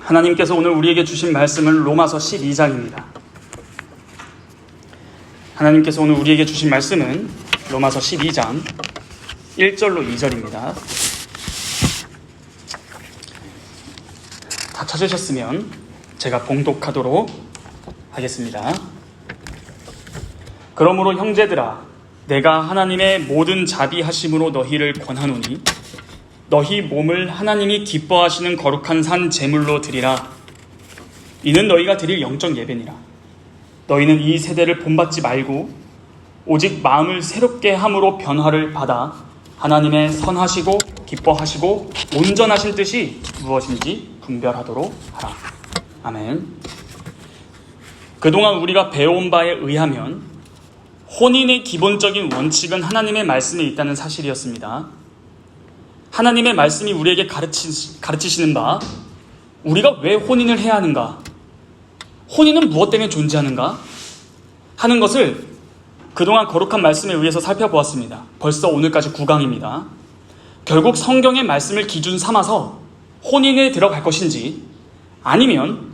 하나님께서 오늘 우리에게 주신 말씀은 로마서 12장입니다. 하나님께서 오늘 우리에게 주신 말씀은 로마서 12장 1절로 2절입니다. 다 찾으셨으면 제가 봉독하도록 하겠습니다. 그러므로 형제들아, 내가 하나님의 모든 자비하심으로 너희를 권하노니 너희 몸을 하나님이 기뻐하시는 거룩한 산 제물로 드리라. 이는 너희가 드릴 영적 예배니라. 너희는 이 세대를 본받지 말고 오직 마음을 새롭게 함으로 변화를 받아 하나님의 선하시고 기뻐하시고 온전하신 뜻이 무엇인지 분별하도록 하라. 아멘. 그동안 우리가 배워온 바에 의하면 혼인의 기본적인 원칙은 하나님의 말씀에 있다는 사실이었습니다. 하나님의 말씀이 우리에게 가르치시는 바, 우리가 왜 혼인을 해야 하는가, 혼인은 무엇 때문에 존재하는가 하는 것을 그동안 거룩한 말씀에 의해서 살펴보았습니다. 벌써 오늘까지 9강입니다. 결국 성경의 말씀을 기준 삼아서 혼인에 들어갈 것인지, 아니면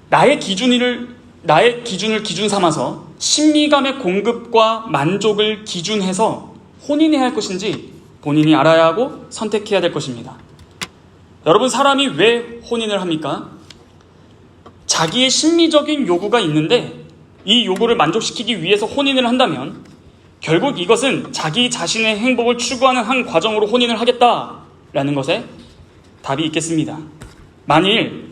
나의 기준을 기준 삼아서 신미감의 공급과 만족을 기준해서 혼인해야 할 것인지 본인이 알아야 하고 선택해야 될 것입니다. 여러분, 사람이 왜 혼인을 합니까? 자기의 심미적인 요구가 있는데 이 요구를 만족시키기 위해서 혼인을 한다면 결국 이것은 자기 자신의 행복을 추구하는 한 과정으로 혼인을 하겠다라는 것에 답이 있겠습니다. 만일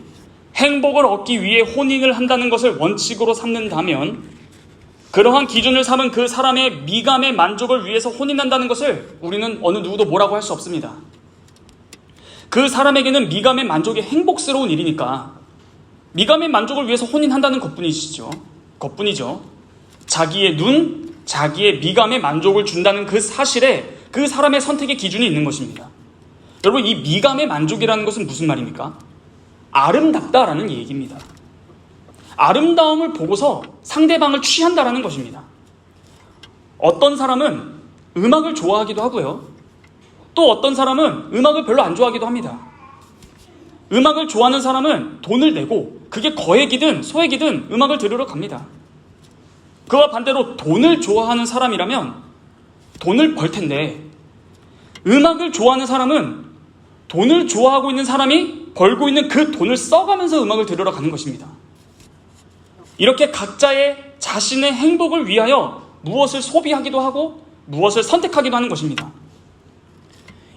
행복을 얻기 위해 혼인을 한다는 것을 원칙으로 삼는다면 그러한 기준을 삼은 그 사람의 미감의 만족을 위해서 혼인한다는 것을 우리는 어느 누구도 뭐라고 할 수 없습니다. 그 사람에게는 미감의 만족이 행복스러운 일이니까 미감의 만족을 위해서 혼인한다는 것뿐이죠. 자기의 눈, 자기의 미감의 만족을 준다는 그 사실에 그 사람의 선택의 기준이 있는 것입니다. 여러분, 이 미감의 만족이라는 것은 무슨 말입니까? 아름답다라는 얘기입니다. 아름다움을 보고서 상대방을 취한다라는 것입니다. 어떤 사람은 음악을 좋아하기도 하고요. 또 어떤 사람은 음악을 별로 안 좋아하기도 합니다. 음악을 좋아하는 사람은 돈을 내고 그게 거액이든 소액이든 음악을 들으러 갑니다. 그와 반대로 돈을 좋아하는 사람이라면 돈을 벌 텐데, 음악을 좋아하는 사람은 돈을 좋아하고 있는 사람이 벌고 있는 그 돈을 써가면서 음악을 들으러 가는 것입니다. 이렇게 각자의 자신의 행복을 위하여 무엇을 소비하기도 하고 무엇을 선택하기도 하는 것입니다.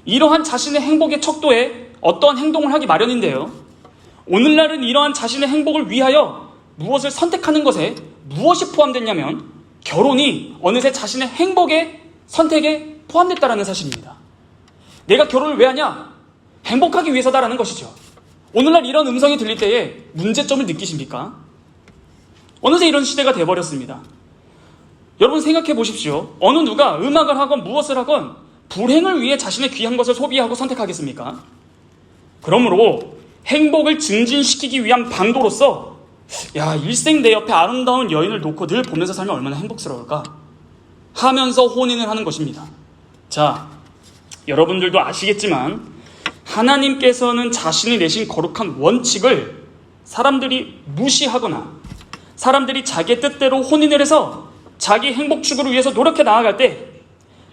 이러한 자신의 행복의 척도에 어떠한 행동을 하기 마련인데요. 오늘날은 이러한 자신의 행복을 위하여 무엇을 선택하는 것에 무엇이 포함됐냐면 결혼이 어느새 자신의 행복의 선택에 포함됐다는 사실입니다. 내가 결혼을 왜 하냐? 행복하기 위해서다라는 것이죠. 오늘날 이런 음성이 들릴 때에 문제점을 느끼십니까? 어느새 이런 시대가 되어버렸습니다. 여러분, 생각해 보십시오. 어느 누가 음악을 하건 무엇을 하건 불행을 위해 자신의 귀한 것을 소비하고 선택하겠습니까? 그러므로 행복을 증진시키기 위한 방도로서 일생 내 옆에 아름다운 여인을 놓고 늘 보면서 살면 얼마나 행복스러울까 하면서 혼인을 하는 것입니다. 자, 여러분들도 아시겠지만 하나님께서는 자신이 내신 거룩한 원칙을 사람들이 무시하거나 사람들이 자기의 뜻대로 혼인을 해서 자기 행복 추구를 위해서 노력해 나아갈 때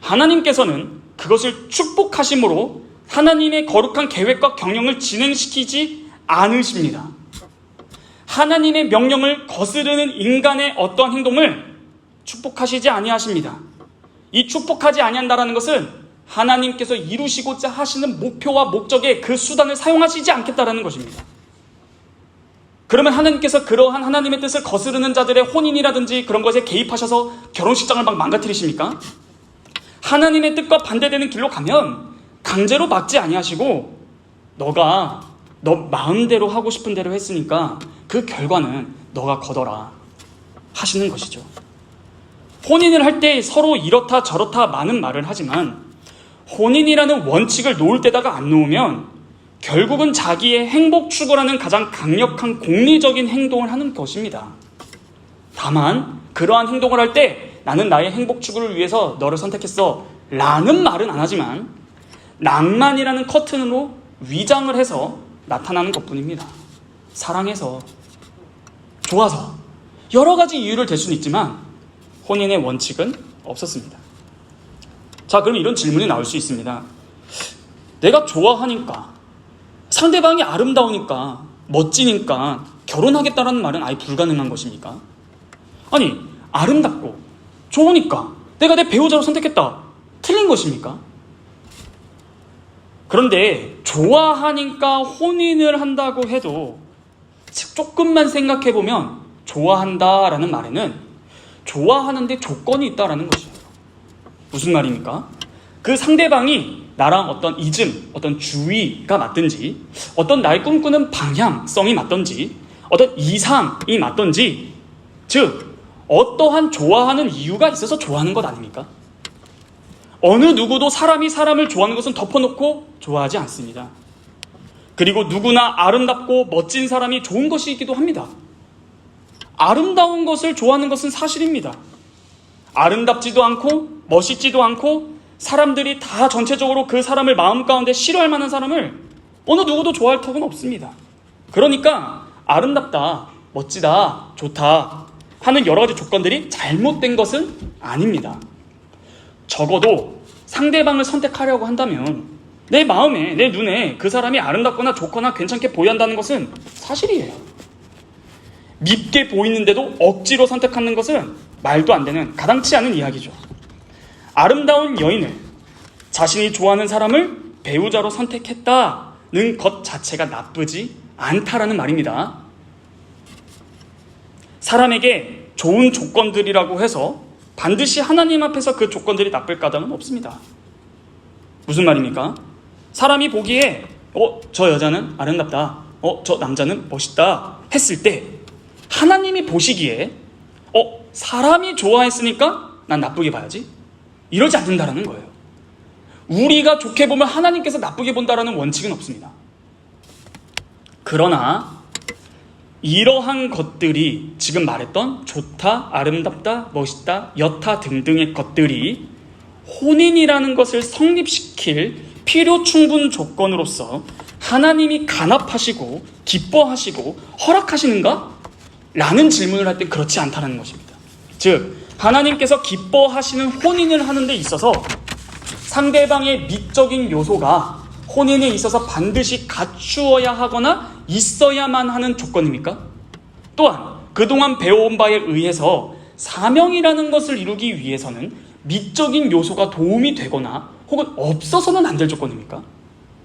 하나님께서는 그것을 축복하심으로 하나님의 거룩한 계획과 경영을 진행시키지 않으십니다. 하나님의 명령을 거스르는 인간의 어떠한 행동을 축복하시지 아니하십니다. 이 축복하지 아니한다라는 것은 하나님께서 이루시고자 하시는 목표와 목적의 그 수단을 사용하시지 않겠다라는 것입니다. 그러면 하나님께서 그러한 하나님의 뜻을 거스르는 자들의 혼인이라든지 그런 것에 개입하셔서 결혼식장을 막 망가뜨리십니까? 하나님의 뜻과 반대되는 길로 가면 강제로 막지 아니하시고 너 마음대로 하고 싶은 대로 했으니까 그 결과는 너가 거둬라 하시는 것이죠. 혼인을 할 때 서로 이렇다 저렇다 많은 말을 하지만 혼인이라는 원칙을 놓을 때다가 안 놓으면 결국은 자기의 행복 추구라는 가장 강력한 공리적인 행동을 하는 것입니다. 다만 그러한 행동을 할 때 나는 나의 행복 추구를 위해서 너를 선택했어 라는 말은 안 하지만 낭만이라는 커튼으로 위장을 해서 나타나는 것뿐입니다. 사랑해서, 좋아서, 여러 가지 이유를 댈 수는 있지만 혼인의 원칙은 없었습니다. 자, 그럼 이런 질문이 나올 수 있습니다. 내가 좋아하니까, 상대방이 아름다우니까, 멋지니까 결혼하겠다라는 말은 아예 불가능한 것입니까? 아니, 아름답고 좋으니까 내가 내 배우자로 선택했다. 틀린 것입니까? 그런데 좋아하니까 혼인을 한다고 해도 조금만 생각해보면 좋아한다라는 말에는 좋아하는데 조건이 있다라는 것이에요. 무슨 말입니까? 그 상대방이 나랑 어떤 이즘, 어떤 주의가 맞든지, 어떤 날 꿈꾸는 방향성이 맞든지, 어떤 이상이 맞든지, 즉 어떠한 좋아하는 이유가 있어서 좋아하는 것 아닙니까? 어느 누구도 사람이 사람을 좋아하는 것은 덮어놓고 좋아하지 않습니다. 그리고 누구나 아름답고 멋진 사람이 좋은 것이기도 합니다. 아름다운 것을 좋아하는 것은 사실입니다. 아름답지도 않고 멋있지도 않고 사람들이 다 전체적으로 그 사람을 마음 가운데 싫어할 만한 사람을 어느 누구도 좋아할 턱은 없습니다. 그러니까 아름답다, 멋지다, 좋다 하는 여러 가지 조건들이 잘못된 것은 아닙니다. 적어도 상대방을 선택하려고 한다면 내 마음에, 내 눈에 그 사람이 아름답거나 좋거나 괜찮게 보여야 한다는 것은 사실이에요. 밉게 보이는데도 억지로 선택하는 것은 말도 안 되는 가당치 않은 이야기죠. 아름다운 여인을, 자신이 좋아하는 사람을 배우자로 선택했다는 것 자체가 나쁘지 않다라는 말입니다. 사람에게 좋은 조건들이라고 해서 반드시 하나님 앞에서 그 조건들이 나쁠 까닭은 없습니다. 무슨 말입니까? 사람이 보기에 저 여자는 아름답다, 저 남자는 멋있다 했을 때 하나님이 보시기에 사람이 좋아했으니까 난 나쁘게 봐야지, 이러지 않는다라는 거예요. 우리가 좋게 보면 하나님께서 나쁘게 본다라는 원칙은 없습니다. 그러나 이러한 것들이 지금 말했던 좋다, 아름답다, 멋있다, 여타 등등의 것들이 혼인이라는 것을 성립시킬 필요 충분 조건으로서 하나님이 간합하시고 기뻐하시고 허락하시는가? 라는 질문을 할 때 그렇지 않다는 것입니다. 즉 하나님께서 기뻐하시는 혼인을 하는 데 있어서 상대방의 미적인 요소가 혼인에 있어서 반드시 갖추어야 하거나 있어야만 하는 조건입니까? 또한 그동안 배워온 바에 의해서 사명이라는 것을 이루기 위해서는 미적인 요소가 도움이 되거나 혹은 없어서는 안 될 조건입니까?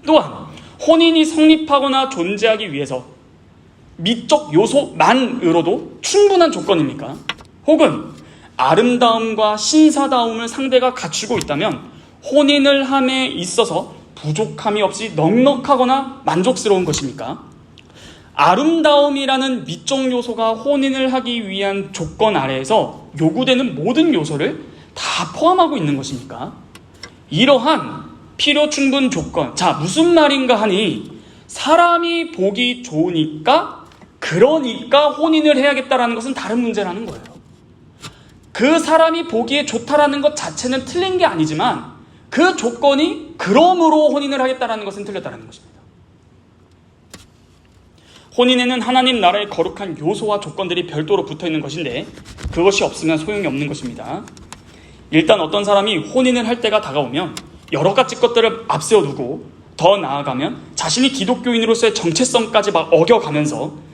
또한 혼인이 성립하거나 존재하기 위해서 미적 요소만으로도 충분한 조건입니까? 혹은 아름다움과 신사다움을 상대가 갖추고 있다면 혼인을 함에 있어서 부족함이 없이 넉넉하거나 만족스러운 것입니까? 아름다움이라는 미적 요소가 혼인을 하기 위한 조건 아래에서 요구되는 모든 요소를 다 포함하고 있는 것입니까? 이러한 필요 충분 조건, 자 무슨 말인가 하니 사람이 보기 좋으니까 그러니까 혼인을 해야겠다라는 것은 다른 문제라는 거예요. 그 사람이 보기에 좋다라는 것 자체는 틀린 게 아니지만 그 조건이 그러므로 혼인을 하겠다라는 것은 틀렸다는 것입니다. 혼인에는 하나님 나라의 거룩한 요소와 조건들이 별도로 붙어있는 것인데 그것이 없으면 소용이 없는 것입니다. 일단 어떤 사람이 혼인을 할 때가 다가오면 여러 가지 것들을 앞세워두고 더 나아가면 자신이 기독교인으로서의 정체성까지 막 어겨가면서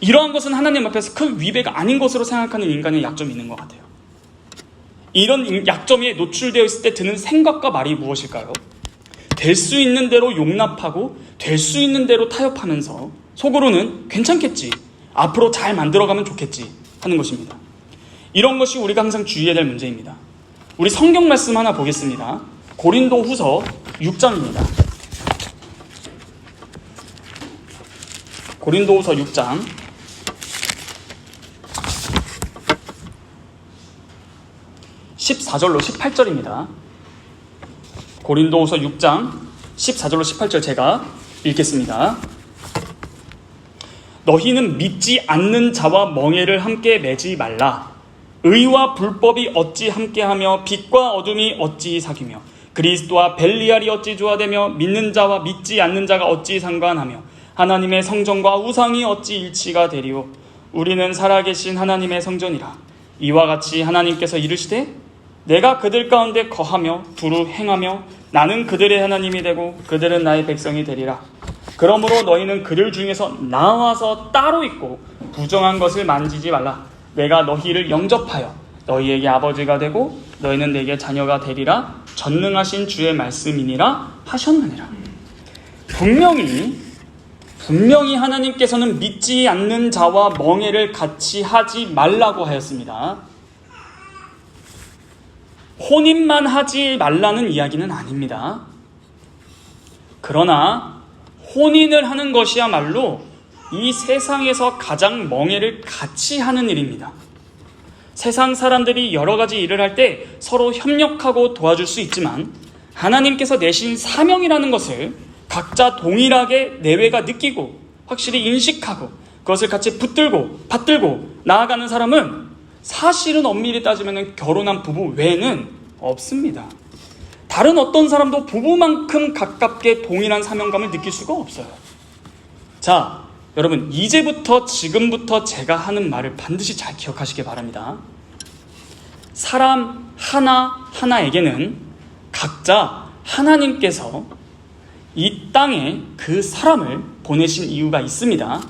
이러한 것은 하나님 앞에서 큰 위배가 아닌 것으로 생각하는 인간의 약점이 있는 것 같아요. 이런 약점에 노출되어 있을 때 드는 생각과 말이 무엇일까요? 될 수 있는 대로 용납하고 될 수 있는 대로 타협하면서 속으로는 괜찮겠지, 앞으로 잘 만들어가면 좋겠지 하는 것입니다. 이런 것이 우리가 항상 주의해야 될 문제입니다. 우리 성경 말씀 하나 보겠습니다. 고린도 후서 6장입니다. 고린도 후서 6장 14절로 18절입니다. 고린도후서 6장 14절로 18절 제가 읽겠습니다. 너희는 믿지 않는 자와 멍에를 함께 매지 말라. 의와 불법이 어찌 함께하며 빛과 어둠이 어찌 사귀며 그리스도와 벨리알이 어찌 조화되며 믿는 자와 믿지 않는 자가 어찌 상관하며 하나님의 성전과 우상이 어찌 일치가 되리오. 우리는 살아계신 하나님의 성전이라. 이와 같이 하나님께서 이르시되 내가 그들 가운데 거하며 두루 행하며 나는 그들의 하나님이 되고 그들은 나의 백성이 되리라. 그러므로 너희는 그들 중에서 나와서 따로 있고 부정한 것을 만지지 말라. 내가 너희를 영접하여 너희에게 아버지가 되고 너희는 내게 자녀가 되리라. 전능하신 주의 말씀이니라 하셨느니라. 분명히 하나님께서는 믿지 않는 자와 멍에를 같이 하지 말라고 하였습니다. 혼인만 하지 말라는 이야기는 아닙니다. 그러나 혼인을 하는 것이야말로 이 세상에서 가장 멍에를 같이 하는 일입니다. 세상 사람들이 여러 가지 일을 할 때 서로 협력하고 도와줄 수 있지만 하나님께서 내신 사명이라는 것을 각자 동일하게 내외가 느끼고 확실히 인식하고 그것을 같이 붙들고 받들고 나아가는 사람은 사실은 엄밀히 따지면 결혼한 부부 외에는 없습니다. 다른 어떤 사람도 부부만큼 가깝게 동일한 사명감을 느낄 수가 없어요. 자, 여러분 지금부터 제가 하는 말을 반드시 잘 기억하시기 바랍니다. 사람 하나하나에게는 각자 하나님께서 이 땅에 그 사람을 보내신 이유가 있습니다.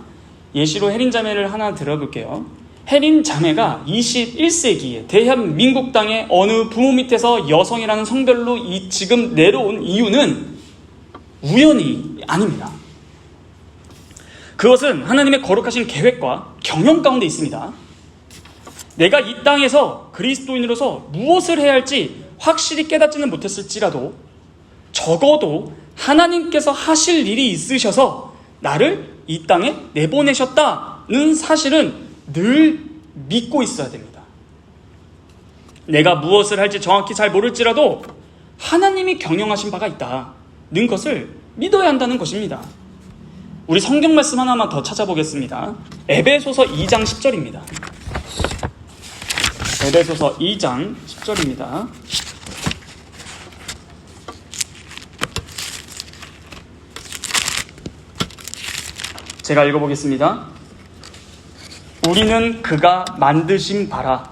예시로 혜린 자매를 하나 들어볼게요. 혜린 자매가 21세기에 대한민국 땅의 어느 부모 밑에서 여성이라는 성별로 지금 내려온 이유는 우연이 아닙니다. 그것은 하나님의 거룩하신 계획과 경영 가운데 있습니다. 내가 이 땅에서 그리스도인으로서 무엇을 해야 할지 확실히 깨닫지는 못했을지라도 적어도 하나님께서 하실 일이 있으셔서 나를 이 땅에 내보내셨다는 사실은 늘 믿고 있어야 됩니다. 내가 무엇을 할지 정확히 잘 모를지라도 하나님이 경영하신 바가 있다는 것을 믿어야 한다는 것입니다. 우리 성경 말씀 하나만 더 찾아보겠습니다. 에베소서 2장 10절입니다. 에베소서 2장 10절입니다. 제가 읽어보겠습니다. 우리는 그가 만드신 바라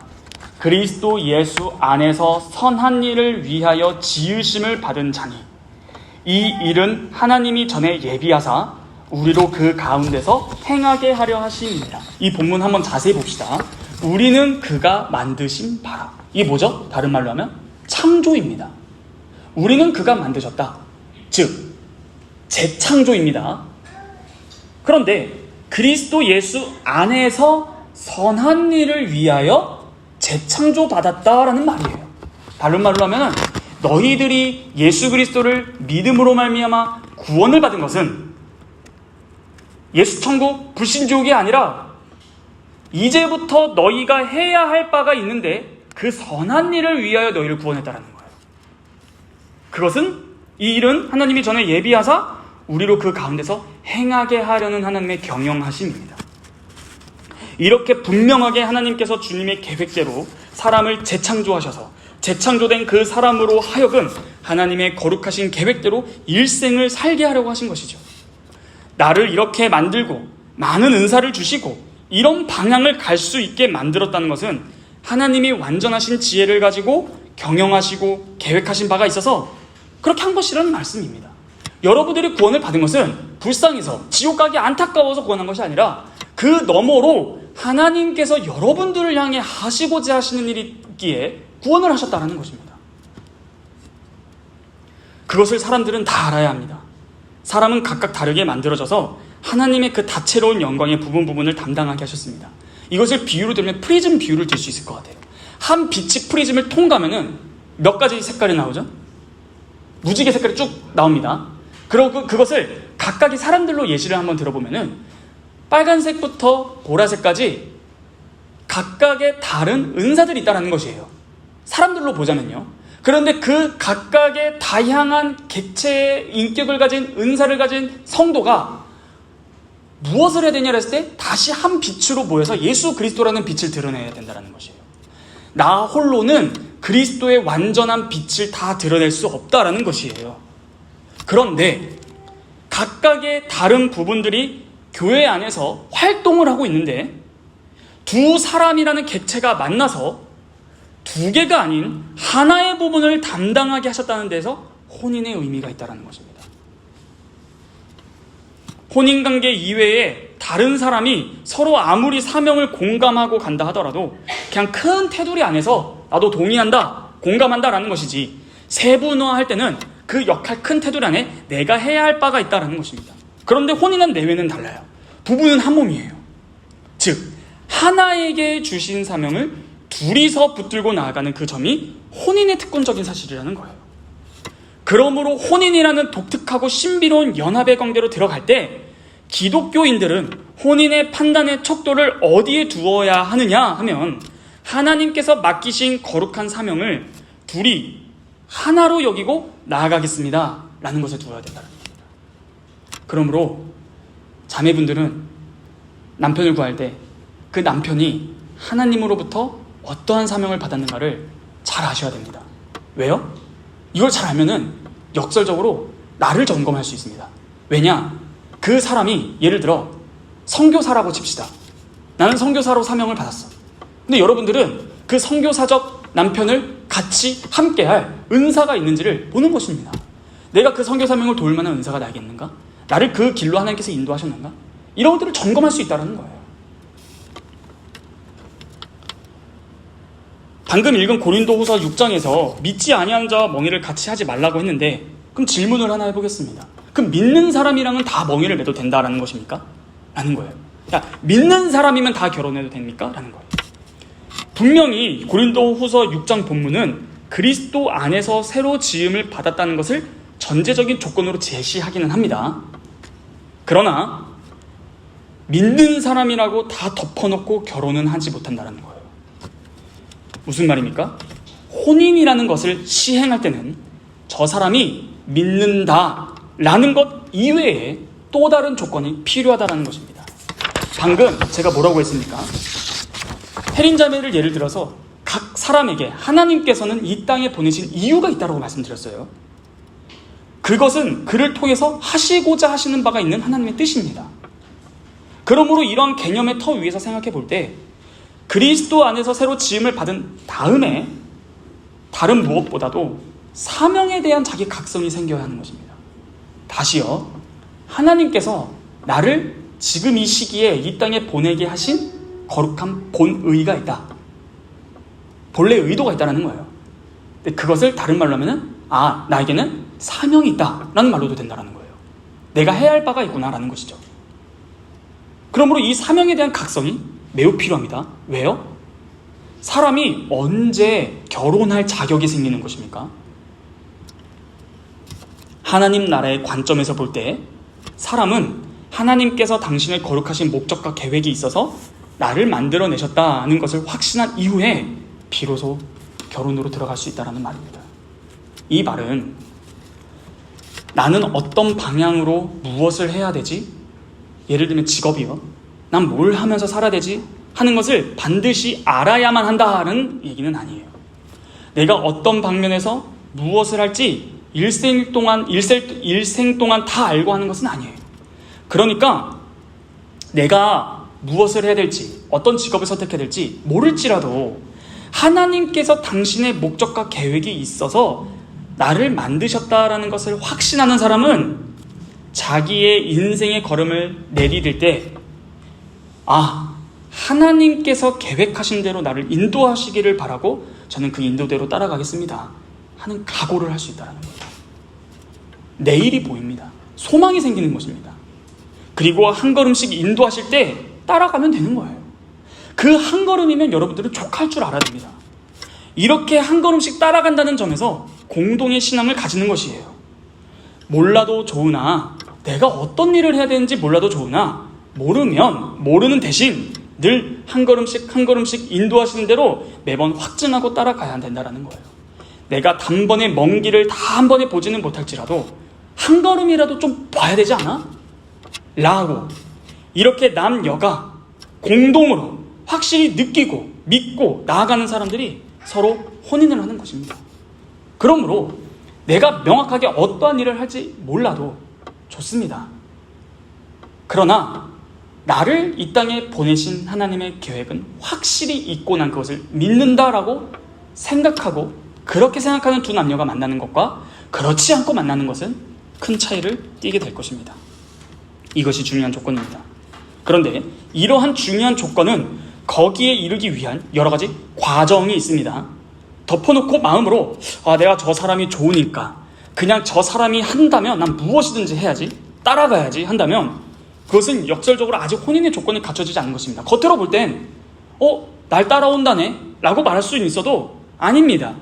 그리스도 예수 안에서 선한 일을 위하여 지으심을 받은 자니 이 일은 하나님이 전에 예비하사 우리로 그 가운데서 행하게 하려 하심이니라. 이 본문 한번 자세히 봅시다. 우리는 그가 만드신 바라. 이게 뭐죠? 다른 말로 하면 창조입니다. 우리는 그가 만드셨다. 즉 재창조입니다. 그런데 그리스도 예수 안에서 선한 일을 위하여 재창조받았다라는 말이에요. 다른 말로 하면 너희들이 예수 그리스도를 믿음으로 말미암아 구원을 받은 것은 예수 천국 불신지옥이 아니라 이제부터 너희가 해야 할 바가 있는데 그 선한 일을 위하여 너희를 구원했다라는 거예요. 그것은 이 일은 하나님이 전에 예비하사 우리로 그 가운데서 행하게 하려는 하나님의 경영하심입니다. 이렇게 분명하게 하나님께서 주님의 계획대로 사람을 재창조하셔서 재창조된 그 사람으로 하여금 하나님의 거룩하신 계획대로 일생을 살게 하려고 하신 것이죠. 나를 이렇게 만들고 많은 은사를 주시고 이런 방향을 갈 수 있게 만들었다는 것은 하나님이 완전하신 지혜를 가지고 경영하시고 계획하신 바가 있어서 그렇게 한 것이라는 말씀입니다. 여러분들이 구원을 받은 것은 불쌍해서 지옥 가기 안타까워서 구원한 것이 아니라 그 너머로 하나님께서 여러분들을 향해 하시고자 하시는 일이 있기에 구원을 하셨다는 것입니다. 그것을 사람들은 다 알아야 합니다. 사람은 각각 다르게 만들어져서 하나님의 그 다채로운 영광의 부분을 담당하게 하셨습니다. 이것을 비유로 들면 프리즘 비유를 들 수 있을 것 같아요. 한 빛이 프리즘을 통과하면 몇 가지 색깔이 나오죠? 무지개 색깔이 쭉 나옵니다. 그리고 그것을 각각의 사람들로 예시를 한번 들어보면은 빨간색부터 보라색까지 각각의 다른 은사들이 있다는 것이에요. 사람들로 보자면요. 그런데 그 각각의 다양한 객체의 인격을 가진 은사를 가진 성도가 무엇을 해야 되냐고 했을 때 다시 한 빛으로 모여서 예수 그리스도라는 빛을 드러내야 된다는 것이에요. 나 홀로는 그리스도의 완전한 빛을 다 드러낼 수 없다라는 것이에요. 그런데 각각의 다른 부분들이 교회 안에서 활동을 하고 있는데 두 사람이라는 객체가 만나서 두 개가 아닌 하나의 부분을 담당하게 하셨다는 데서 혼인의 의미가 있다는 것입니다. 혼인관계 이외에 다른 사람이 서로 아무리 사명을 공감하고 간다 하더라도 그냥 큰 테두리 안에서 나도 동의한다, 공감한다라는 것이지, 세분화할 때는 그 역할 큰 테두리 안에 내가 해야 할 바가 있다는 것입니다. 그런데 혼인은 내외는 달라요. 부부는 한 몸이에요. 즉 하나에게 주신 사명을 둘이서 붙들고 나아가는 그 점이 혼인의 특권적인 사실이라는 거예요. 그러므로 혼인이라는 독특하고 신비로운 연합의 관계로 들어갈 때 기독교인들은 혼인의 판단의 척도를 어디에 두어야 하느냐 하면 하나님께서 맡기신 거룩한 사명을 둘이 하나로 여기고 나아가겠습니다 라는 것에 두어야 된다는 겁니다. 그러므로 자매분들은 남편을 구할 때 그 남편이 하나님으로부터 어떠한 사명을 받았는가를 잘 아셔야 됩니다. 왜요? 이걸 잘 알면은 역설적으로 나를 점검할 수 있습니다. 왜냐? 그 사람이 예를 들어 선교사라고 칩시다. 나는 선교사로 사명을 받았어. 근데 여러분들은 그 선교사적 남편을 같이 함께할 은사가 있는지를 보는 것입니다. 내가 그 선교 사명을 도울 만한 은사가 나에게 있는가? 나를 그 길로 하나님께서 인도하셨는가? 이런 것들을 점검할 수 있다는 거예요. 방금 읽은 고린도후서 6장에서 믿지 아니한 자와 멍에를 같이 하지 말라고 했는데, 그럼 질문을 하나 해보겠습니다. 그럼 믿는 사람이랑은 다 멍에를 매도 된다라는 것입니까? 라는 거예요. 야, 믿는 사람이면 다 결혼해도 됩니까? 라는 거예요. 분명히 고린도후서 6장 본문은 그리스도 안에서 새로 지음을 받았다는 것을 전제적인 조건으로 제시하기는 합니다. 그러나 믿는 사람이라고 다 덮어놓고 결혼은 하지 못한다는 거예요. 무슨 말입니까? 혼인이라는 것을 시행할 때는 저 사람이 믿는다라는 것 이외에 또 다른 조건이 필요하다는 것입니다. 방금 제가 뭐라고 했습니까? 혜린자매를 예를 들어서 각 사람에게 하나님께서는 이 땅에 보내신 이유가 있다고 말씀드렸어요. 그것은 그를 통해서 하시고자 하시는 바가 있는 하나님의 뜻입니다. 그러므로 이러한 개념의 터 위에서 생각해 볼 때 그리스도 안에서 새로 지음을 받은 다음에 다른 무엇보다도 사명에 대한 자기 각성이 생겨야 하는 것입니다. 다시요, 하나님께서 나를 지금 이 시기에 이 땅에 보내게 하신 거룩한 본의가 있다. 본래 의도가 있다는 거예요. 근데 그것을 다른 말로 하면은 나에게는 사명이 있다라는 말로도 된다는 거예요. 내가 해야 할 바가 있구나라는 것이죠. 그러므로 이 사명에 대한 각성이 매우 필요합니다. 왜요? 사람이 언제 결혼할 자격이 생기는 것입니까? 하나님 나라의 관점에서 볼 때 사람은 하나님께서 당신의 거룩하신 목적과 계획이 있어서 나를 만들어내셨다는 것을 확신한 이후에 비로소 결혼으로 들어갈 수 있다는 말입니다. 이 말은 나는 어떤 방향으로 무엇을 해야 되지? 예를 들면 직업이요. 난 뭘 하면서 살아야 되지? 하는 것을 반드시 알아야만 한다는 얘기는 아니에요. 내가 어떤 방면에서 무엇을 할지 일생 동안 다 알고 하는 것은 아니에요. 그러니까 내가 무엇을 해야 될지, 어떤 직업을 선택해야 될지 모를지라도 하나님께서 당신의 목적과 계획이 있어서 나를 만드셨다라는 것을 확신하는 사람은 자기의 인생의 걸음을 내디딜 때 하나님께서 계획하신 대로 나를 인도하시기를 바라고 저는 그 인도대로 따라가겠습니다 하는 각오를 할 수 있다는 거예요. 내일이 보입니다. 소망이 생기는 것입니다. 그리고 한 걸음씩 인도하실 때 따라가면 되는 거예요. 그 한 걸음이면 여러분들은 족할 줄 알아야 됩니다. 이렇게 한 걸음씩 따라간다는 점에서 공동의 신앙을 가지는 것이에요. 몰라도 좋으나, 내가 어떤 일을 해야 되는지 몰라도 좋으나, 모르는 대신 늘 한 걸음씩 한 걸음씩 인도하시는 대로 매번 확증하고 따라가야 된다는 거예요. 내가 단번에 먼 길을 다 한 번에 보지는 못할지라도 한 걸음이라도 좀 봐야 되지 않아? 라고 이렇게 남여가 공동으로 확실히 느끼고 믿고 나아가는 사람들이 서로 혼인을 하는 것입니다. 그러므로 내가 명확하게 어떠한 일을 할지 몰라도 좋습니다. 그러나 나를 이 땅에 보내신 하나님의 계획은 확실히 있고 난 그것을 믿는다라고 생각하고 그렇게 생각하는 두 남녀가 만나는 것과 그렇지 않고 만나는 것은 큰 차이를 띠게 될 것입니다. 이것이 중요한 조건입니다. 그런데 이러한 중요한 조건은 거기에 이르기 위한 여러 가지 과정이 있습니다. 덮어놓고 마음으로 내가 저 사람이 좋으니까 그냥 저 사람이 한다면 난 무엇이든지 해야지, 따라가야지 한다면 그것은 역설적으로 아직 혼인의 조건이 갖춰지지 않은 것입니다. 겉으로 볼 땐 날 따라온다네 라고 말할 수는 있어도 아닙니다.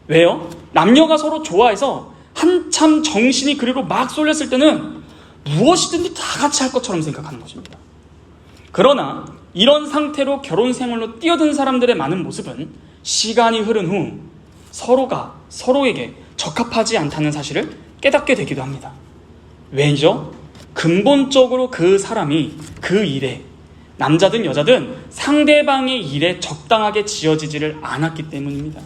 왜요? 남녀가 서로 좋아해서 한참 정신이 그리로 막 쏠렸을 때는 무엇이든지 다 같이 할 것처럼 생각하는 것입니다. 그러나 이런 상태로 결혼 생활로 뛰어든 사람들의 많은 모습은 시간이 흐른 후 서로가 서로에게 적합하지 않다는 사실을 깨닫게 되기도 합니다. 왜죠? 근본적으로 그 사람이 그 일에, 남자든 여자든 상대방의 일에 적당하게 지어지지를 않았기 때문입니다.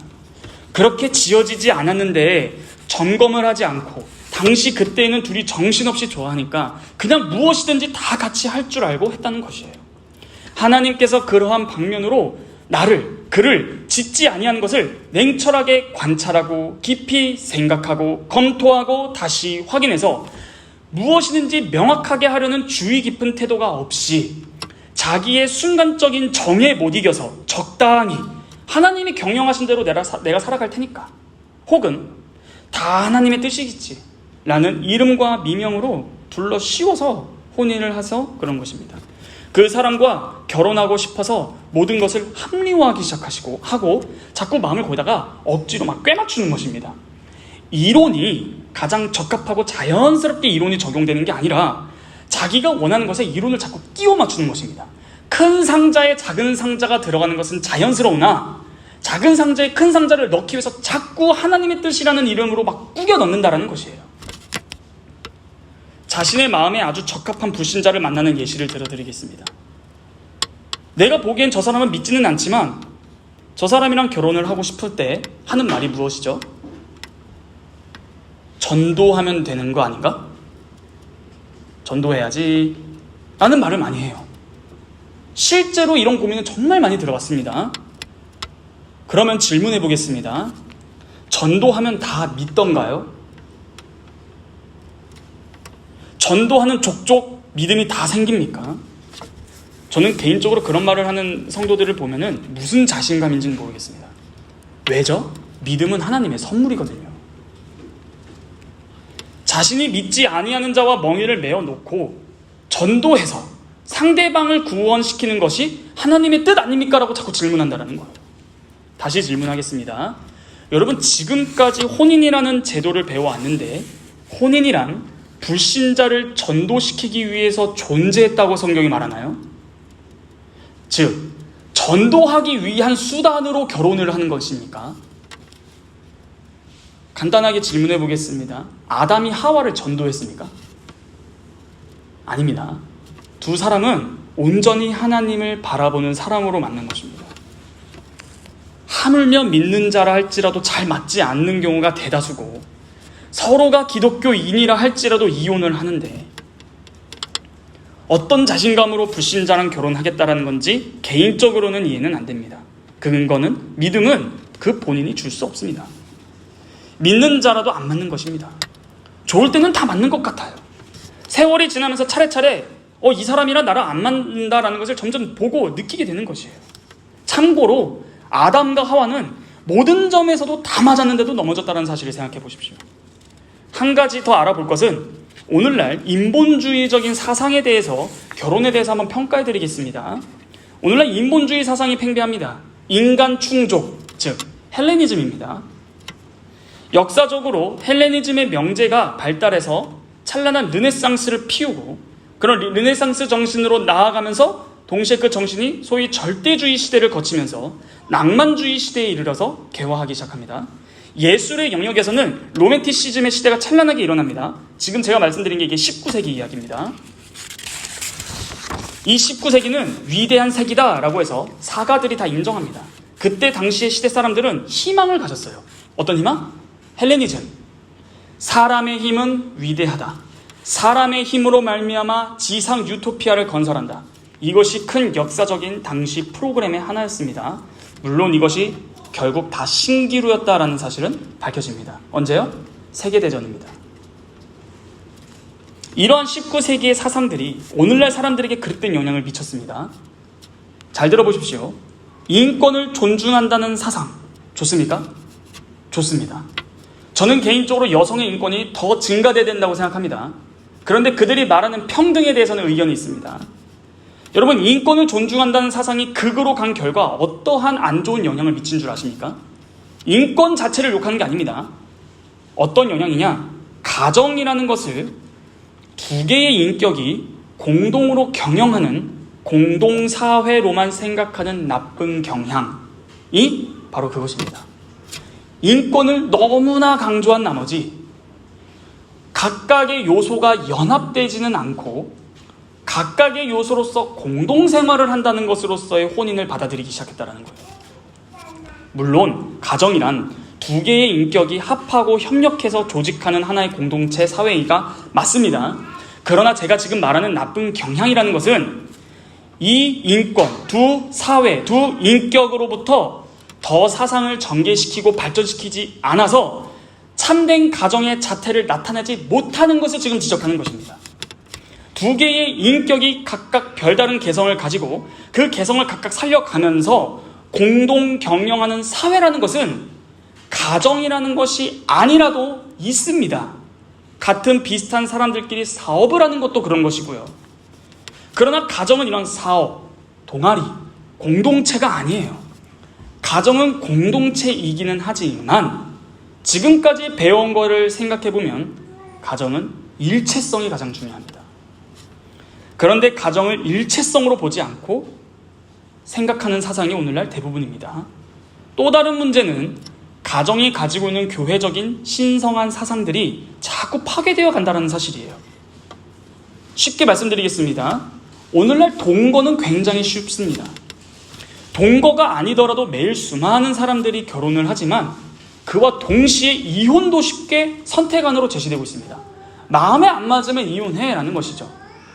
그렇게 지어지지 않았는데 점검을 하지 않고 당시 그때는 둘이 정신없이 좋아하니까 그냥 무엇이든지 다 같이 할 줄 알고 했다는 것이에요. 하나님께서 그러한 방면으로 그를 짓지 아니한 것을 냉철하게 관찰하고 깊이 생각하고 검토하고 다시 확인해서 무엇이든지 명확하게 하려는 주의 깊은 태도가 없이 자기의 순간적인 정에 못 이겨서 적당히 하나님이 경영하신 대로 내가 살아갈 테니까, 혹은 다 하나님의 뜻이겠지 라는 이름과 미명으로 둘러 씌워서 혼인을 해서 그런 것입니다. 그 사람과 결혼하고 싶어서 모든 것을 합리화하기 하고 자꾸 마음을 거기다가 억지로 막 꿰맞추는 것입니다. 이론이 가장 적합하고 자연스럽게 이론이 적용되는 게 아니라 자기가 원하는 것에 이론을 자꾸 끼워 맞추는 것입니다. 큰 상자에 작은 상자가 들어가는 것은 자연스러우나 작은 상자에 큰 상자를 넣기 위해서 자꾸 하나님의 뜻이라는 이름으로 막 꾸겨 넣는다라는 것이에요. 자신의 마음에 아주 적합한 불신자를 만나는 예시를 들어드리겠습니다. 내가 보기엔 저 사람은 믿지는 않지만 저 사람이랑 결혼을 하고 싶을 때 하는 말이 무엇이죠? 전도하면 되는 거 아닌가? 전도해야지 라는 말을 많이 해요. 실제로 이런 고민은 정말 많이 들어봤습니다. 그러면 질문해 보겠습니다. 전도하면 다 믿던가요? 전도하는 족족 믿음이 다 생깁니까? 저는 개인적으로 그런 말을 하는 성도들을 보면은 무슨 자신감인지는 모르겠습니다. 왜죠? 믿음은 하나님의 선물이거든요. 자신이 믿지 아니하는 자와 멍에를 메어 놓고 전도해서 상대방을 구원시키는 것이 하나님의 뜻 아닙니까? 라고 자꾸 질문한다는 거예요. 다시 질문하겠습니다. 여러분, 지금까지 혼인이라는 제도를 배워왔는데 혼인이란 불신자를 전도시키기 위해서 존재했다고 성경이 말하나요? 즉, 전도하기 위한 수단으로 결혼을 하는 것입니까? 간단하게 질문해 보겠습니다. 아담이 하와를 전도했습니까? 아닙니다. 두 사람은 온전히 하나님을 바라보는 사람으로 만난 것입니다. 하물며 믿는 자라 할지라도 잘 맞지 않는 경우가 대다수고 서로가 기독교인이라 할지라도 이혼을 하는데 어떤 자신감으로 불신자랑 결혼하겠다라는 건지 개인적으로는 이해는 안 됩니다. 그 근거는 믿음은 그 본인이 줄 수 없습니다. 믿는 자라도 안 맞는 것입니다. 좋을 때는 다 맞는 것 같아요. 세월이 지나면서 차례차례 이 사람이랑 나랑 안 맞는다라는 것을 점점 보고 느끼게 되는 것이에요. 참고로 아담과 하와는 모든 점에서도 다 맞았는데도 넘어졌다는 사실을 생각해 보십시오. 한 가지 더 알아볼 것은 오늘날 인본주의적인 사상에 대해서, 결혼에 대해서 한번 평가해 드리겠습니다. 오늘날 인본주의 사상이 팽배합니다. 인간 충족, 즉 헬레니즘입니다. 역사적으로 헬레니즘의 명제가 발달해서 찬란한 르네상스를 피우고 그런 르네상스 정신으로 나아가면서 동시에 그 정신이 소위 절대주의 시대를 거치면서 낭만주의 시대에 이르러서 개화하기 시작합니다. 예술의 영역에서는 로맨티시즘의 시대가 찬란하게 일어납니다. 지금 제가 말씀드린 게 이게 19세기 이야기입니다. 이 19세기는 위대한 세기다라고 해서 사가들이 다 인정합니다. 그때 당시의 시대 사람들은 희망을 가졌어요. 어떤 희망? 헬레니즘. 사람의 힘은 위대하다. 사람의 힘으로 말미암아 지상 유토피아를 건설한다. 이것이 큰 역사적인 당시 프로그램의 하나였습니다. 물론 이것이 결국 다 신기루였다라는 사실은 밝혀집니다. 언제요? 세계대전입니다. 이러한 19세기의 사상들이 오늘날 사람들에게 그릇된 영향을 미쳤습니다. 잘 들어보십시오. 인권을 존중한다는 사상 좋습니까? 좋습니다. 저는 개인적으로 여성의 인권이 더 증가돼야 된다고 생각합니다. 그런데 그들이 말하는 평등에 대해서는 의견이 있습니다. 여러분, 인권을 존중한다는 사상이 극으로 간 결과 어떠한 안 좋은 영향을 미친 줄 아십니까? 인권 자체를 욕하는 게 아닙니다. 어떤 영향이냐? 가정이라는 것을 두 개의 인격이 공동으로 경영하는 공동사회로만 생각하는 나쁜 경향이 바로 그것입니다. 인권을 너무나 강조한 나머지 각각의 요소가 연합되지는 않고 각각의 요소로서 공동생활을 한다는 것으로서의 혼인을 받아들이기 시작했다는 거예요. 물론 가정이란 두 개의 인격이 합하고 협력해서 조직하는 하나의 공동체 사회이가 맞습니다. 그러나 제가 지금 말하는 나쁜 경향이라는 것은 이 인권, 두 사회, 두 인격으로부터 더 사상을 전개시키고 발전시키지 않아서 참된 가정의 자태를 나타내지 못하는 것을 지금 지적하는 것입니다. 두 개의 인격이 각각 별다른 개성을 가지고 그 개성을 각각 살려가면서 공동 경영하는 사회라는 것은 가정이라는 것이 아니라도 있습니다. 같은 비슷한 사람들끼리 사업을 하는 것도 그런 것이고요. 그러나 가정은 이런 사업, 동아리, 공동체가 아니에요. 가정은 공동체이기는 하지만 지금까지 배워온 거를 생각해보면 가정은 일체성이 가장 중요합니다. 그런데 가정을 일체성으로 보지 않고 생각하는 사상이 오늘날 대부분입니다. 또 다른 문제는 가정이 가지고 있는 교회적인 신성한 사상들이 자꾸 파괴되어 간다는 사실이에요. 쉽게 말씀드리겠습니다. 오늘날 동거는 굉장히 쉽습니다. 동거가 아니더라도 매일 수많은 사람들이 결혼을 하지만 그와 동시에 이혼도 쉽게 선택안으로 제시되고 있습니다. 마음에 안 맞으면 이혼해라는 것이죠.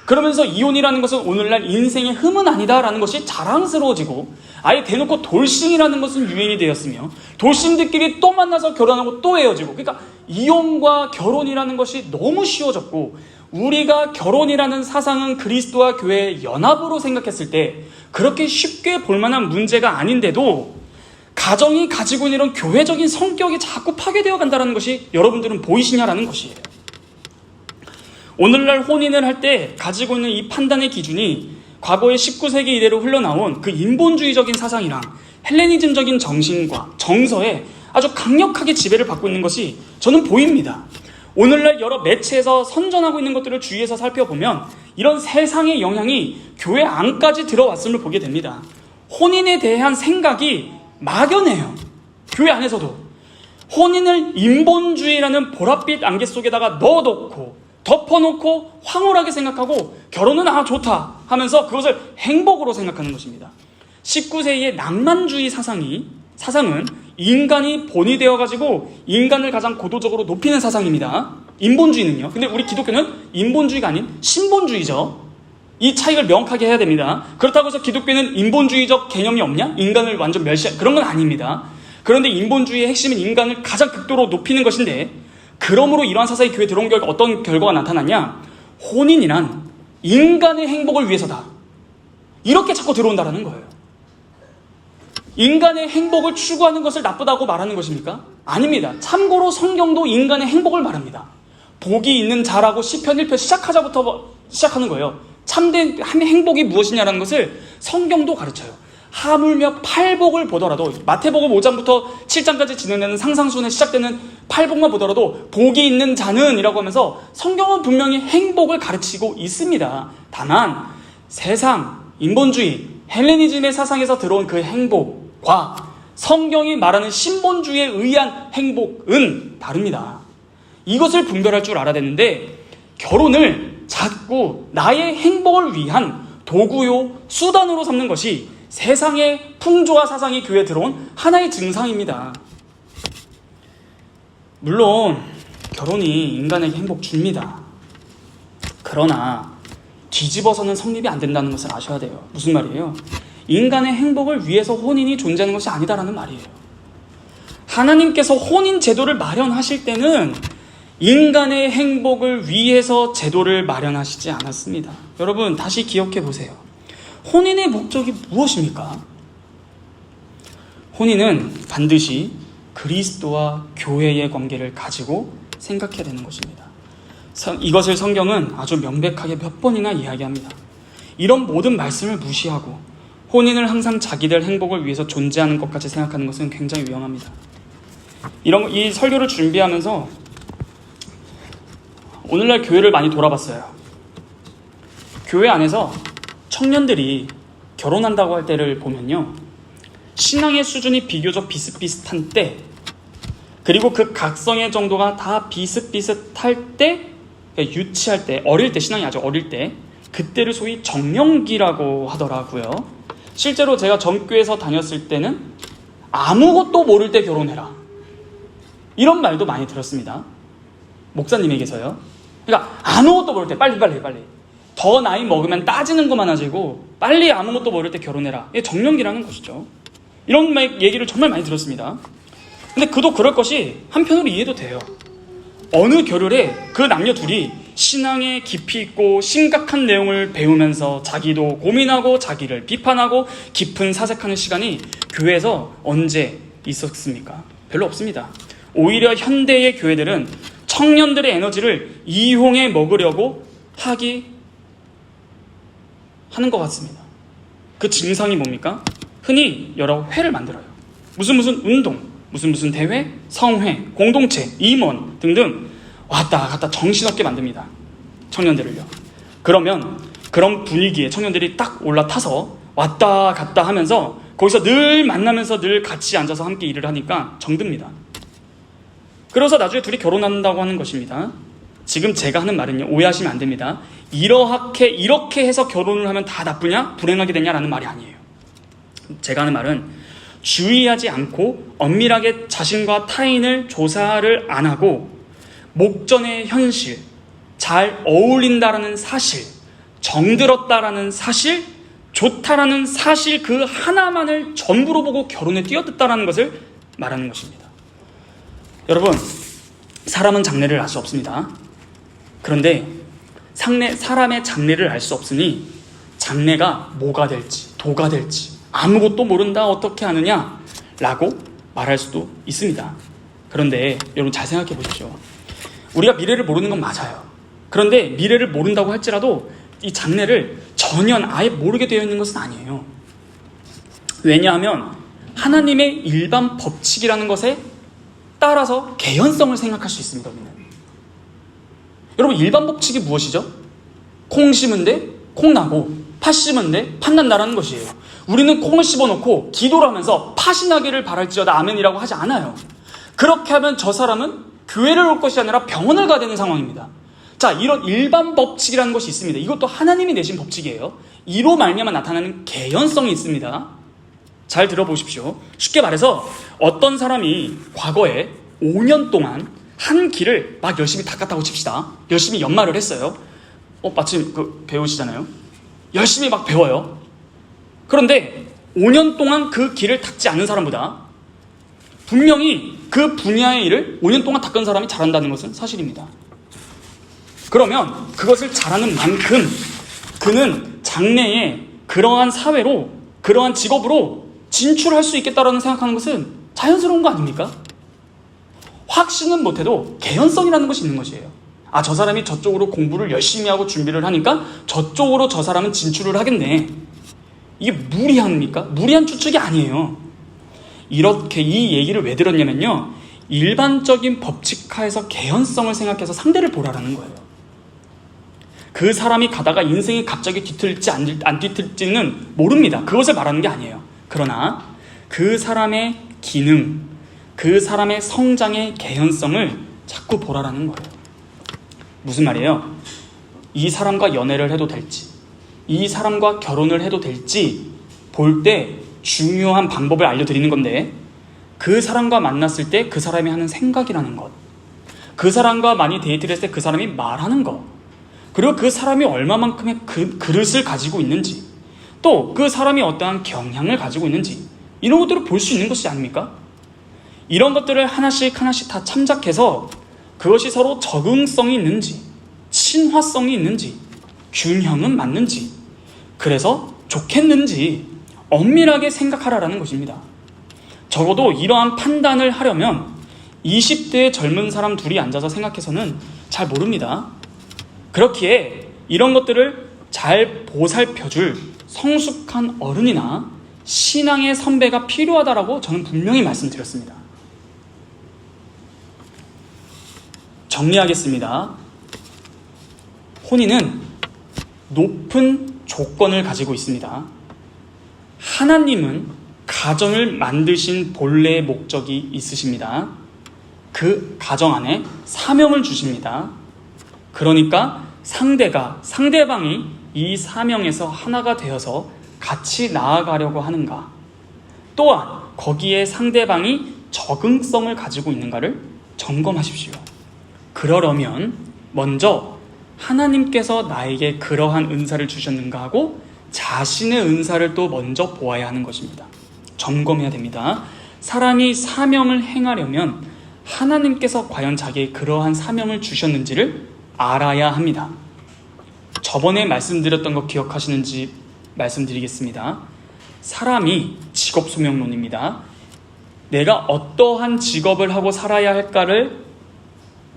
그러면서 이혼이라는 것은 오늘날 인생의 흠은 아니다라는 것이 자랑스러워지고 아예 대놓고 돌싱이라는 것은 유행이 되었으며 돌싱들끼리 또 만나서 결혼하고 또 헤어지고, 그러니까 이혼과 결혼이라는 것이 너무 쉬워졌고 우리가 결혼이라는 사상은 그리스도와 교회의 연합으로 생각했을 때 그렇게 쉽게 볼만한 문제가 아닌데도 가정이 가지고 있는 이런 교회적인 성격이 자꾸 파괴되어 간다는 것이 여러분들은 보이시냐라는 것이에요. 오늘날 혼인을 할 때 가지고 있는 이 판단의 기준이 과거의 19세기 이래로 흘러나온 그 인본주의적인 사상이랑 헬레니즘적인 정신과 정서에 아주 강력하게 지배를 받고 있는 것이 저는 보입니다. 오늘날 여러 매체에서 선전하고 있는 것들을 주위에서 살펴보면 이런 세상의 영향이 교회 안까지 들어왔음을 보게 됩니다. 혼인에 대한 생각이 막연해요. 교회 안에서도 혼인을 인본주의라는 보랏빛 안개 속에다가 넣어놓고 덮어놓고 황홀하게 생각하고 결혼은 좋다 하면서 그것을 행복으로 생각하는 것입니다. 19세기의 낭만주의 사상은 인간이 본이 되어가지고 인간을 가장 고도적으로 높이는 사상입니다. 인본주의는요. 근데 우리 기독교는 인본주의가 아닌 신본주의죠. 이 차이를 명확하게 해야 됩니다. 그렇다고 해서 기독교는 인본주의적 개념이 없냐? 인간을 완전 그런 건 아닙니다. 그런데 인본주의의 핵심은 인간을 가장 극도로 높이는 것인데, 그러므로 이러한 사상이 교회에 들어온 결과 어떤 결과가 나타났냐? 혼인이란 인간의 행복을 위해서다. 이렇게 자꾸 들어온다는 거예요. 인간의 행복을 추구하는 것을 나쁘다고 말하는 것입니까? 아닙니다. 참고로 성경도 인간의 행복을 말합니다. 복이 있는 자라고 시편 1편 시작하자부터 시작하는 거예요. 참된 행복이 무엇이냐라는 것을 성경도 가르쳐요. 하물며 팔복을 보더라도 마태복음 5장부터 7장까지 진행되는 상상순에 시작되는 팔복만 보더라도 복이 있는 자는 이라고 하면서 성경은 분명히 행복을 가르치고 있습니다. 다만 세상, 인본주의, 헬레니즘의 사상에서 들어온 그 행복과 성경이 말하는 신본주의에 의한 행복은 다릅니다. 이것을 분별할 줄 알아야 되는데 결혼을 자꾸 나의 행복을 위한 도구요, 수단으로 삼는 것이 세상의 풍조와 사상이 교회에 들어온 하나의 증상입니다. 물론 결혼이 인간에게 행복 줍니다. 그러나 뒤집어서는 성립이 안 된다는 것을 아셔야 돼요. 무슨 말이에요? 인간의 행복을 위해서 혼인이 존재하는 것이 아니다라는 말이에요. 하나님께서 혼인 제도를 마련하실 때는 인간의 행복을 위해서 제도를 마련하시지 않았습니다. 여러분 다시 기억해 보세요. 혼인의 목적이 무엇입니까? 혼인은 반드시 그리스도와 교회의 관계를 가지고 생각해야 되는 것입니다. 이것을 성경은 아주 명백하게 몇 번이나 이야기합니다. 이런 모든 말씀을 무시하고 혼인을 항상 자기들 행복을 위해서 존재하는 것까지 생각하는 것은 굉장히 위험합니다. 이 설교를 준비하면서 오늘날 교회를 많이 돌아봤어요. 교회 안에서 청년들이 결혼한다고 할 때를 보면요, 신앙의 수준이 비교적 비슷비슷한 때, 그리고 그 각성의 정도가 다 비슷비슷할 때, 유치할 때, 어릴 때, 신앙이 아주 어릴 때, 그때를 소위 정령기라고 하더라고요. 실제로 제가 전교에서 다녔을 때는 아무것도 모를 때 결혼해라, 이런 말도 많이 들었습니다. 목사님에게서요. 그러니까 아무것도 모를 때 빨리 더 나이 먹으면 따지는 것만 하지고 빨리 아무것도 모를 때 결혼해라, 이게 정령기라는 것이죠. 이런 얘기를 정말 많이 들었습니다. 근데 그도 그럴 것이 한편으로 이해도 돼요. 어느 겨를에 그 남녀 둘이 신앙에 깊이 있고 심각한 내용을 배우면서 자기도 고민하고 자기를 비판하고 깊은 사색하는 시간이 교회에서 언제 있었습니까? 별로 없습니다. 오히려 현대의 교회들은 청년들의 에너지를 이용해 먹으려고 하는 것 같습니다. 그 증상이 뭡니까? 흔히 여러 회를 만들어요. 무슨 운동, 무슨 대회, 성회, 공동체, 임원 등등 왔다 갔다 정신없게 만듭니다. 청년들을요. 그러면 그런 분위기에 청년들이 딱 올라타서 왔다 갔다 하면서 거기서 늘 만나면서 늘 같이 앉아서 함께 일을 하니까 정듭니다. 그래서 나중에 둘이 결혼한다고 하는 것입니다. 지금 제가 하는 말은요, 오해하시면 안 됩니다. 이렇게 해서 결혼을 하면 다 나쁘냐? 불행하게 되냐라는 말이 아니에요. 제가 하는 말은 주의하지 않고 엄밀하게 자신과 타인을 조사를 안 하고 목전의 현실, 잘 어울린다라는 사실, 정들었다라는 사실, 좋다라는 사실 그 하나만을 전부로 보고 결혼에 뛰어들다라는 것을 말하는 것입니다. 여러분, 사람은 장래를 알 수 없습니다. 그런데 사람의 장래를 알 수 없으니 장래가 뭐가 될지, 도가 될지 아무것도 모른다, 어떻게 아느냐 라고 말할 수도 있습니다. 그런데 여러분 잘 생각해 보십시오. 우리가 미래를 모르는 건 맞아요. 그런데 미래를 모른다고 할지라도 이 장래를 전혀 아예 모르게 되어 있는 것은 아니에요. 왜냐하면 하나님의 일반 법칙이라는 것에 따라서 개연성을 생각할 수 있습니다. 우리는. 여러분, 일반 법칙이 무엇이죠? 콩 심은 데 콩 나고 팥 심은 데 팥 난다라는 것이에요. 우리는 콩을 씹어놓고 기도를 하면서 팥이 나기를 바랄지어다 아멘이라고 하지 않아요. 그렇게 하면 저 사람은 교회를 올 것이 아니라 병원을 가야 되는 상황입니다. 자, 이런 일반 법칙이라는 것이 있습니다. 이것도 하나님이 내신 법칙이에요. 이로 말미암아 나타나는 개연성이 있습니다. 잘 들어보십시오. 쉽게 말해서 어떤 사람이 과거에 5년 동안 한 길을 막 열심히 닦았다고 칩시다. 열심히 연말을 했어요. 마침 배우시잖아요. 열심히 막 배워요. 그런데 5년 동안 그 길을 닦지 않은 사람보다 분명히 그 분야의 일을 5년 동안 닦은 사람이 잘한다는 것은 사실입니다. 그러면 그것을 잘하는 만큼 그는 장래에 그러한 사회로, 그러한 직업으로 진출할 수 있겠다라는 생각하는 것은 자연스러운 거 아닙니까? 확신은 못해도 개연성이라는 것이 있는 것이에요. 저 사람이 저쪽으로 공부를 열심히 하고 준비를 하니까 저쪽으로 저 사람은 진출을 하겠네. 이게 무리합니까? 무리한 추측이 아니에요. 이렇게 이 얘기를 왜 들었냐면요, 일반적인 법칙하에서 개연성을 생각해서 상대를 보라라는 거예요. 그 사람이 가다가 인생이 갑자기 뒤틀지 안 뒤틀지는 모릅니다. 그것을 말하는 게 아니에요. 그러나 그 사람의 기능, 그 사람의 성장의 개연성을 자꾸 보라라는 거예요. 무슨 말이에요? 이 사람과 연애를 해도 될지, 이 사람과 결혼을 해도 될지, 볼 때 중요한 방법을 알려드리는 건데, 그 사람과 만났을 때 그 사람이 하는 생각이라는 것, 그 사람과 많이 데이트를 했을 때 그 사람이 말하는 것, 그리고 그 사람이 얼마만큼의 그릇을 가지고 있는지, 또 그 사람이 어떠한 경향을 가지고 있는지, 이런 것들을 볼 수 있는 것이 아닙니까? 이런 것들을 하나씩 하나씩 다 참작해서 그것이 서로 적응성이 있는지, 친화성이 있는지, 균형은 맞는지, 그래서 좋겠는지 엄밀하게 생각하라라는 것입니다. 적어도 이러한 판단을 하려면 20대의 젊은 사람 둘이 앉아서 생각해서는 잘 모릅니다. 그렇기에 이런 것들을 잘 보살펴줄 성숙한 어른이나 신앙의 선배가 필요하다라고 저는 분명히 말씀드렸습니다. 정리하겠습니다. 혼인은 높은 조건을 가지고 있습니다. 하나님은 가정을 만드신 본래의 목적이 있으십니다. 그 가정 안에 사명을 주십니다. 그러니까 상대방이 이 사명에서 하나가 되어서 같이 나아가려고 하는가, 또한 거기에 상대방이 적응성을 가지고 있는가를 점검하십시오. 그러려면 먼저 하나님께서 나에게 그러한 은사를 주셨는가 하고 자신의 은사를 또 먼저 보아야 하는 것입니다. 점검해야 됩니다. 사람이 사명을 행하려면 하나님께서 과연 자기의 그러한 사명을 주셨는지를 알아야 합니다. 저번에 말씀드렸던 거 기억하시는지 말씀드리겠습니다. 사람이 직업 소명론입니다. 내가 어떠한 직업을 하고 살아야 할까를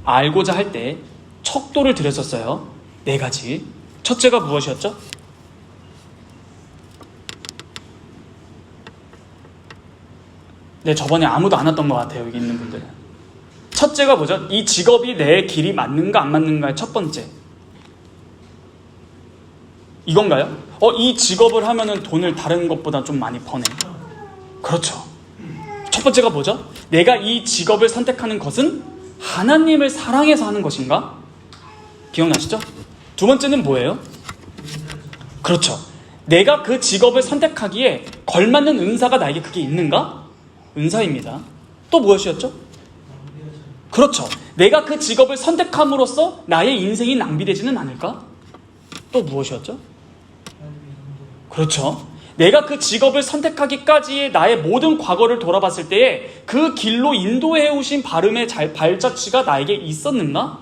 알고자 할 때 척도를 들였었어요. 4가지. 첫째가 무엇이었죠? 네, 저번에 아무도 안 왔던 것 같아요, 여기 있는 분들은. 첫째가 뭐죠? 이 직업이 내 길이 맞는가 안 맞는가의 첫 번째. 이건가요? 이 직업을 하면은 돈을 다른 것보다 좀 많이 버네. 그렇죠. 첫 번째가 뭐죠? 내가 이 직업을 선택하는 것은 하나님을 사랑해서 하는 것인가? 기억나시죠? 두 번째는 뭐예요? 그렇죠. 내가 그 직업을 선택하기에 걸맞는 은사가 나에게 그게 있는가? 은사입니다. 또 무엇이었죠? 그렇죠. 내가 그 직업을 선택함으로써 나의 인생이 낭비되지는 않을까? 또 무엇이었죠? 그렇죠. 내가 그 직업을 선택하기까지의 나의 모든 과거를 돌아봤을 때에 그 길로 인도해 오신 발음의 발자취가 나에게 있었는가?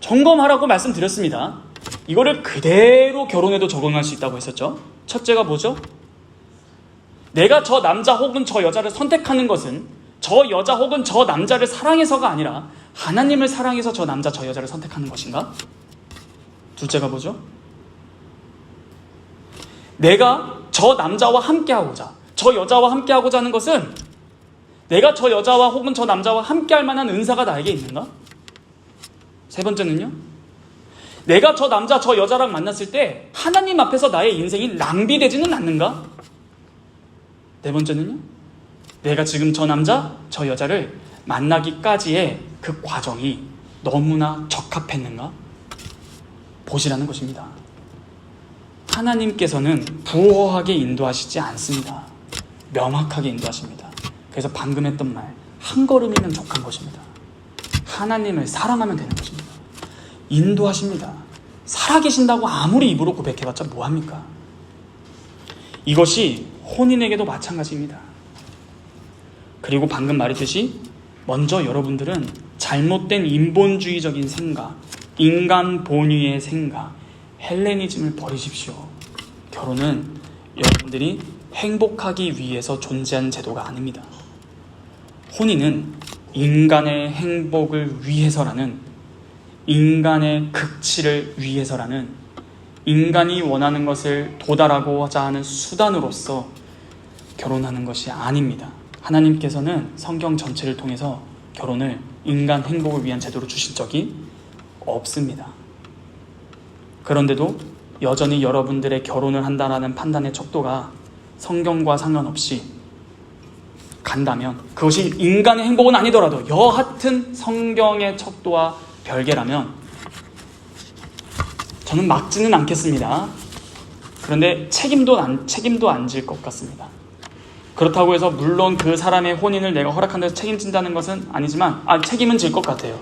점검하라고 말씀드렸습니다. 이거를 그대로 결혼에도 적용할 수 있다고 했었죠. 첫째가 뭐죠? 내가 저 남자 혹은 저 여자를 선택하는 것은 저 여자 혹은 저 남자를 사랑해서가 아니라 하나님을 사랑해서 저 남자 저 여자를 선택하는 것인가? 둘째가 뭐죠? 내가 저 남자와 함께하고자, 저 여자와 함께하고자 하는 것은 내가 저 여자와 혹은 저 남자와 함께할 만한 은사가 나에게 있는가? 세 번째는요? 내가 저 남자 저 여자랑 만났을 때 하나님 앞에서 나의 인생이 낭비되지는 않는가? 네 번째는요? 내가 지금 저 남자 저 여자를 만나기까지의 그 과정이 너무나 적합했는가? 보시라는 것입니다. 하나님께서는 부호하게 인도하시지 않습니다. 명확하게 인도하십니다. 그래서 방금 했던 말, 한 걸음이면 족한 것입니다. 하나님을 사랑하면 되는 것입니다. 인도하십니다. 살아계신다고 아무리 입으로 고백해봤자 뭐합니까? 이것이 혼인에게도 마찬가지입니다. 그리고 방금 말했듯이 먼저 여러분들은 잘못된 인본주의적인 생각, 인간 본위의 생각, 헬레니즘을 버리십시오. 결혼은 여러분들이 행복하기 위해서 존재하는 제도가 아닙니다. 혼인은 인간의 행복을 위해서라는, 인간의 극치를 위해서라는, 인간이 원하는 것을 도달하고자 하는 수단으로서 결혼하는 것이 아닙니다. 하나님께서는 성경 전체를 통해서 결혼을 인간 행복을 위한 제도로 주신 적이 없습니다. 그런데도 여전히 여러분들의 결혼을 한다라는 판단의 척도가 성경과 상관없이 간다면, 그것이 인간의 행복은 아니더라도 여하튼 성경의 척도와 별개라면 저는 막지는 않겠습니다. 그런데 책임도 안 질 것 같습니다. 그렇다고 해서 물론 그 사람의 혼인을 내가 허락한다고 책임진다는 것은 아니지만 책임은 질 것 같아요.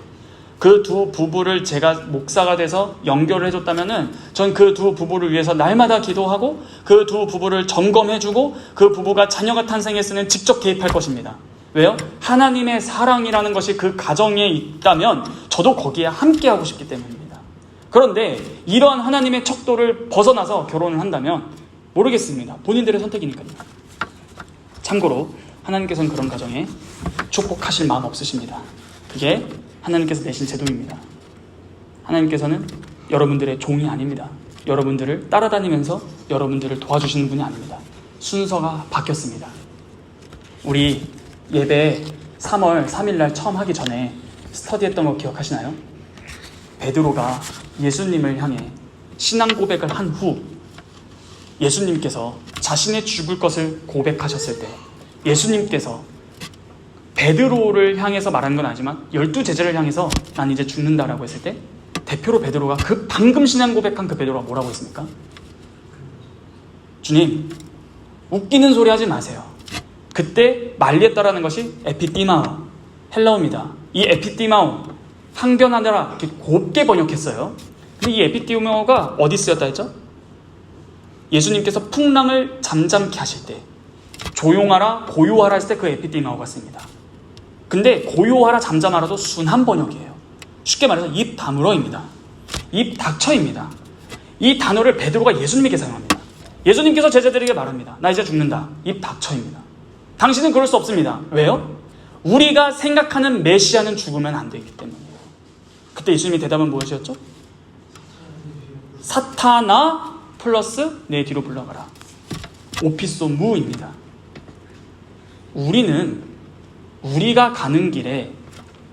그 두 부부를 제가 목사가 돼서 연결을 해줬다면은 전 그 두 부부를 위해서 날마다 기도하고 그 두 부부를 점검해주고 그 부부가 자녀가 탄생했으면 직접 개입할 것입니다. 왜요? 하나님의 사랑이라는 것이 그 가정에 있다면 저도 거기에 함께하고 싶기 때문입니다. 그런데 이러한 하나님의 척도를 벗어나서 결혼을 한다면 모르겠습니다. 본인들의 선택이니까요. 참고로 하나님께서는 그런 가정에 축복하실 마음 없으십니다. 그게 하나님께서 내신 제도입니다. 하나님께서는 여러분들의 종이 아닙니다. 여러분들을 따라다니면서 여러분들을 도와주시는 분이 아닙니다. 순서가 바뀌었습니다. 우리 예배 3월 3일날 처음 하기 전에 스터디했던 거 기억하시나요? 베드로가 예수님을 향해 신앙 고백을 한 후 예수님께서 자신의 죽을 것을 고백하셨을 때 예수님께서 베드로를 향해서 말하는 건 아니지만 12제자를 향해서 난 이제 죽는다라고 했을 때 대표로 베드로가 그 방금 신앙 고백한 그 베드로가 뭐라고 했습니까? 주님, 웃기는 소리 하지 마세요. 그때 말리했다라는 것이 에피티마오, 헬라어입니다. 이 에피티마오, 항변하느라 이렇게 곱게 번역했어요. 근데 이 에피티마오가 어디 쓰였다 했죠? 예수님께서 풍랑을 잠잠케 하실 때, 조용하라, 고요하라 했을 때 그 에피티마오가 씁니다. 근데 고요하라, 잠잠하라도 순한 번역이에요. 쉽게 말해서 입 다물어입니다. 입 닥쳐입니다. 이 단어를 베드로가 예수님에게 사용합니다. 예수님께서 제자들에게 말합니다. 나 이제 죽는다. 입 닥쳐입니다. 당신은 그럴 수 없습니다. 왜요? 우리가 생각하는 메시아는 죽으면 안 되기 때문이에요. 그때 예수님의 대답은 무엇이었죠? 사타나 플러스 내 뒤로 물러가라. 오피소 무입니다. 우리는 우리가 가는 길에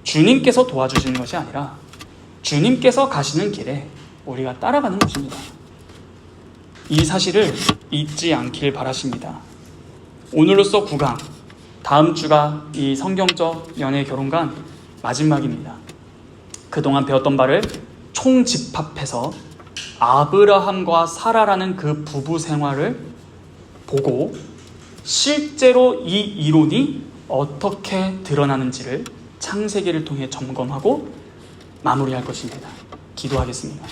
주님께서 도와주시는 것이 아니라 주님께서 가시는 길에 우리가 따라가는 것입니다. 이 사실을 잊지 않길 바라십니다. 오늘로써 9강, 다음 주가 이 성경적 연애 결혼관 마지막입니다. 그동안 배웠던 바를 총집합해서 아브라함과 사라라는 그 부부 생활을 보고 실제로 이 이론이 어떻게 드러나는지를 창세기를 통해 점검하고 마무리할 것입니다. 기도하겠습니다.